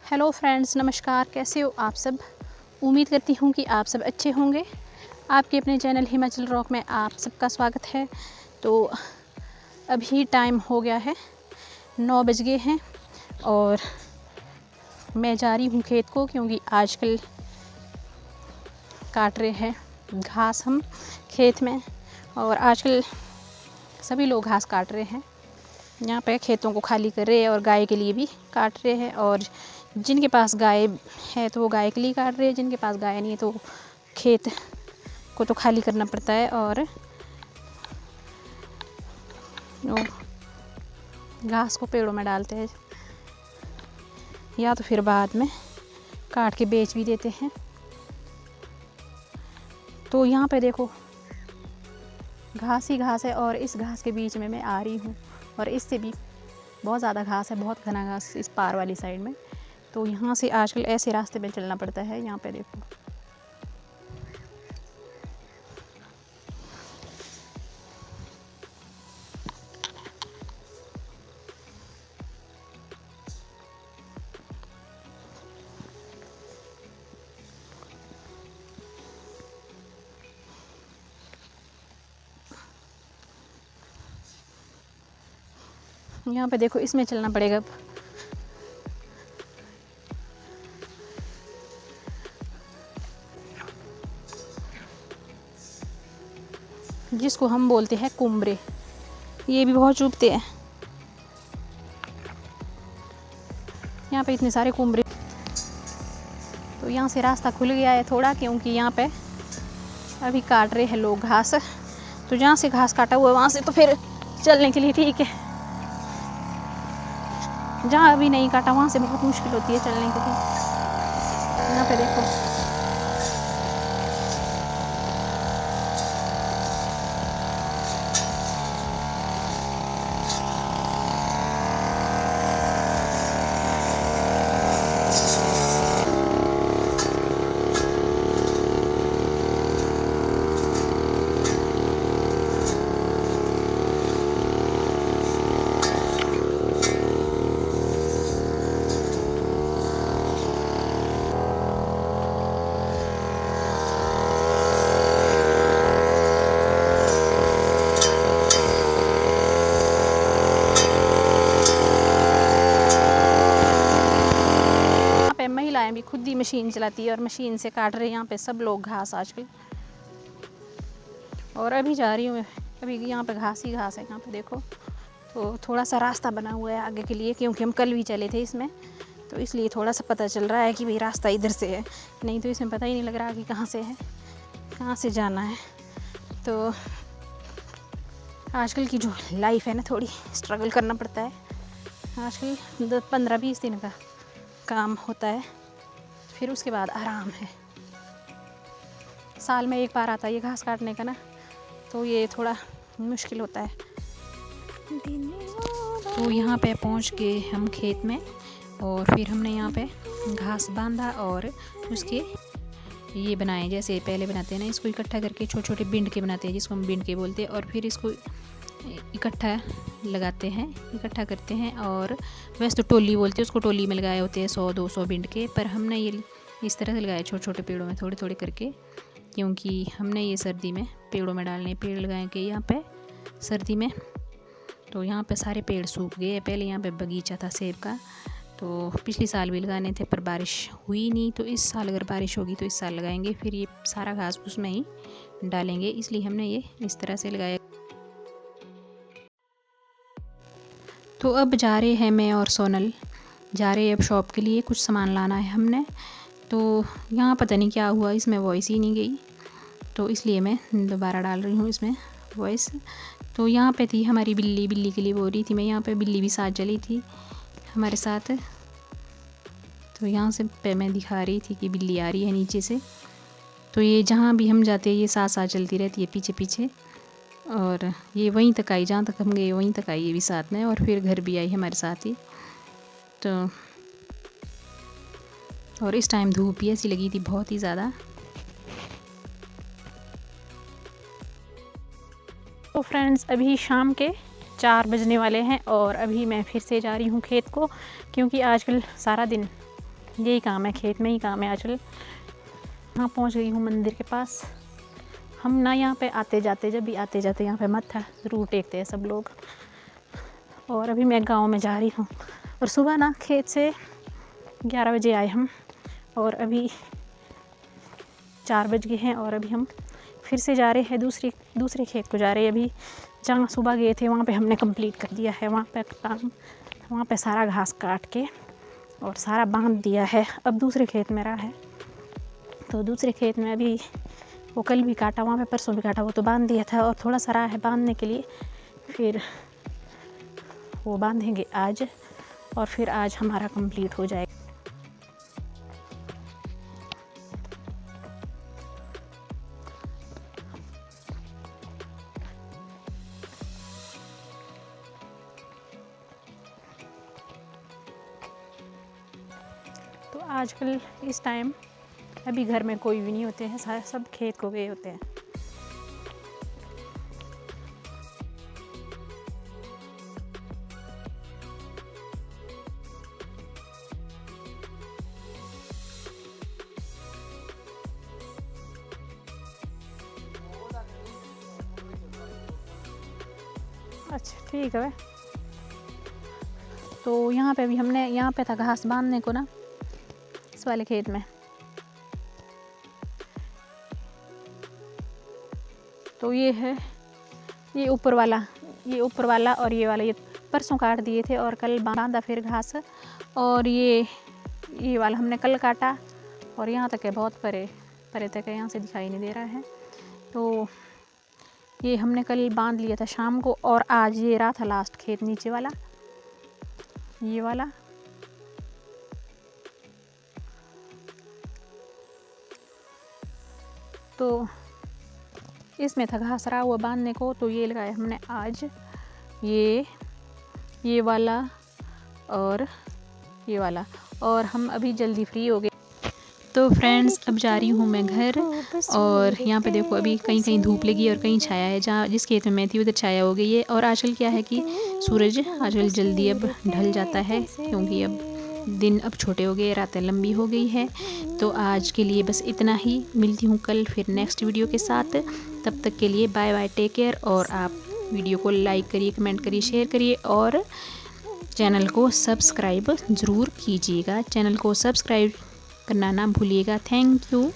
Hello friends, नमस्कार। कैसे हो आप सब? उम्मीद करती हूँ कि आप सब अच्छे होंगे। आपके अपने चैनल हिमाचल रॉक में आप सबका स्वागत है। तो अभी टाइम हो गया है 9 बज गए हैं और मैं जा रही हूँ खेत को, क्योंकि आजकल काट रहे हैं घास हम खेत में। और आजकल सभी लोग घास काट रहे हैं, यहाँ पे खेतों को खाली कर रहे हैं और गाय के लिए भी काट रहे हैं। और जिनके पास गाय है तो वो गाय के लिए काट रहे हैं, जिनके पास गाय नहीं है तो खेत को तो खाली करना पड़ता है और घास को पेड़ों में डालते हैं, या तो फिर बाद में काट के बेच भी देते हैं। तो यहाँ पे देखो घास ही घास है और इस घास के बीच में मैं आ रही हूँ और इससे भी बहुत ज़्यादा घास है, बहुत घना घास इस पार वाली साइड में। तो यहाँ से आजकल ऐसे रास्ते में चलना पड़ता है। यहाँ पे देखो यहाँ पे देखो इसमें चलना पड़ेगा अब। जिसको हम बोलते हैं कुम्बरे, ये भी बहुत चुभते हैं। यहाँ पे इतने सारे कुम्बरे। तो यहाँ से रास्ता खुल गया है थोड़ा, क्योंकि यहाँ पे अभी काट रहे हैं लोग घास। तो जहाँ से घास काटा हुआ है वहाँ से तो फिर चलने के लिए ठीक है, जहाँ अभी नहीं काटा वहाँ से बहुत मुश्किल होती है चलने के लिए। यहाँ पे देखो महिलाएं भी खुद ही मशीन चलाती है और मशीन से काट रहे हैं यहाँ पे सब लोग घास आजकल। और अभी जा रही हूँ, अभी यहाँ पे घास ही घास है। यहाँ पे देखो तो थोड़ा सा रास्ता बना हुआ है आगे के लिए, क्योंकि हम कल भी चले थे इसमें, तो इसलिए थोड़ा सा पता चल रहा है कि भाई रास्ता इधर से है। नहीं तो इसमें पता ही नहीं लग रहा कि कहाँ से है, कहाँ से जाना है। तो आजकल की जो लाइफ है ना, थोड़ी स्ट्रगल करना पड़ता है। आजकल 15-20 दिन का काम होता है, फिर उसके बाद आराम है। साल में एक बार आता है ये घास काटने का ना, तो ये थोड़ा मुश्किल होता है। तो यहाँ पे पहुँच गए हम खेत में और फिर हमने यहाँ पे घास बांधा और उसके ये बनाए, जैसे पहले बनाते हैं ना, इसको इकट्ठा करके छोटे छोटे बिंड के बनाते हैं, जिसको हम बिंड के बोलते हैं। और फिर इसको इकट्ठा लगाते हैं, इकट्ठा करते हैं। और वैसे तो टोली बोलते हैं उसको, टोली में लगाए होते हैं 100-200 बिंड के, पर हमने ये इस तरह से लगाए छोटे छोटे पेड़ों में थोड़े थोड़े करके, क्योंकि हमने ये सर्दी में पेड़ों में डालने, पेड़ लगाए के यहाँ पे सर्दी में। तो यहाँ पे सारे पेड़ सूख गए। पहले यहाँ पे बगीचा था सेब का, तो पिछले साल भी लगाने थे पर बारिश हुई नहीं। तो इस साल अगर बारिश होगी तो इस साल लगाएंगे, फिर ये सारा घास उसमें ही डालेंगे, इसलिए हमने ये इस तरह से लगाया। तो अब जा रहे हैं मैं और सोनल, जा रहे हैं अब शॉप के लिए, कुछ सामान लाना है हमने। तो यहाँ पता नहीं क्या हुआ, इसमें वॉइस ही नहीं गई, तो इसलिए मैं दोबारा डाल रही हूँ इसमें वॉइस। तो यहाँ पे थी हमारी बिल्ली, बिल्ली के लिए बोल रही थी मैं, यहाँ पे बिल्ली भी साथ चली थी हमारे साथ। तो यहाँ से पे मैं दिखा रही थी कि बिल्ली आ रही है नीचे से। तो ये जहाँ भी हम जाते हैं ये साथ साथ चलती रहती है पीछे पीछे, और ये वहीं तक आई, जहाँ तक हम गए वहीं तक आई ये भी साथ में, और फिर घर भी आई हमारे साथ ही। तो और इस टाइम धूप भी ऐसी लगी थी बहुत ही ज़्यादा। तो फ्रेंड्स अभी शाम के 4 बजने वाले हैं और अभी मैं फिर से जा रही हूँ खेत को, क्योंकि आजकल सारा दिन यही काम है, खेत में ही काम है आजकल। यहाँ पहुँच गई हूँ मंदिर के पास। हम ना यहाँ पे आते जाते, जब भी आते जाते यहाँ पे मत्था ज़रूर टेकते हैं सब लोग। और अभी मैं गांव में जा रही हूँ। और सुबह ना खेत से 11 बजे आए हम, और अभी 4 बज गए हैं। और अभी हम फिर से जा रहे हैं, दूसरे खेत को जा रहे हैं। अभी जहाँ सुबह गए थे वहाँ पे हमने कंप्लीट कर दिया है वहाँ पे काम। वहाँ पे सारा घास काट के और सारा बांध दिया है। अब दूसरे खेत में रहा है, तो दूसरे खेत में अभी वो कल भी काटा, वहाँ पे परसों भी काटा, वो तो बांध दिया था। और थोड़ा सा रहा है बांधने के लिए, फिर वो बांधेंगे आज, और फिर आज हमारा कंप्लीट हो जाएगा। तो आजकल इस टाइम अभी घर में कोई भी नहीं होते हैं, सब खेत को गए होते हैं। अच्छा ठीक है। तो यहाँ पे भी हमने, यहाँ पे था घास बांधने को ना, इस वाले खेत में। तो ये है, ये ऊपर वाला और ये वाला, ये परसों काट दिए थे और कल बांधा फिर घास। और ये वाला हमने कल काटा, और यहाँ तक है, बहुत परे तक है, यहाँ से दिखाई नहीं दे रहा है। तो ये हमने कल बांध लिया था शाम को, और आज ये रहा था लास्ट खेत नीचे वाला, ये वाला। तो इसमें था घास रहा हुआ बांधने को, तो ये लगाया हमने आज, ये वाला और ये वाला। और हम अभी जल्दी फ्री हो गए। तो फ्रेंड्स अब जा रही हूँ मैं घर। और यहाँ पे देखो अभी कहीं कहीं धूप लगी और कहीं छाया है। जहाँ जिस खेत में मैं थी उधर छाया हो गई है। और आजकल क्या है कि सूरज आजकल जल्दी अब ढल जाता है, क्योंकि अब दिन अब छोटे हो गए, रातें लंबी हो गई है। तो आज के लिए बस इतना ही। मिलती हूँ कल फिर नेक्स्ट वीडियो के साथ। तब तक के लिए बाय बाय, टेक केयर। और आप वीडियो को लाइक करिए, कमेंट करिए, शेयर करिए, और चैनल को सब्सक्राइब ज़रूर कीजिएगा। चैनल को सब्सक्राइब करना ना भूलिएगा। Thank you.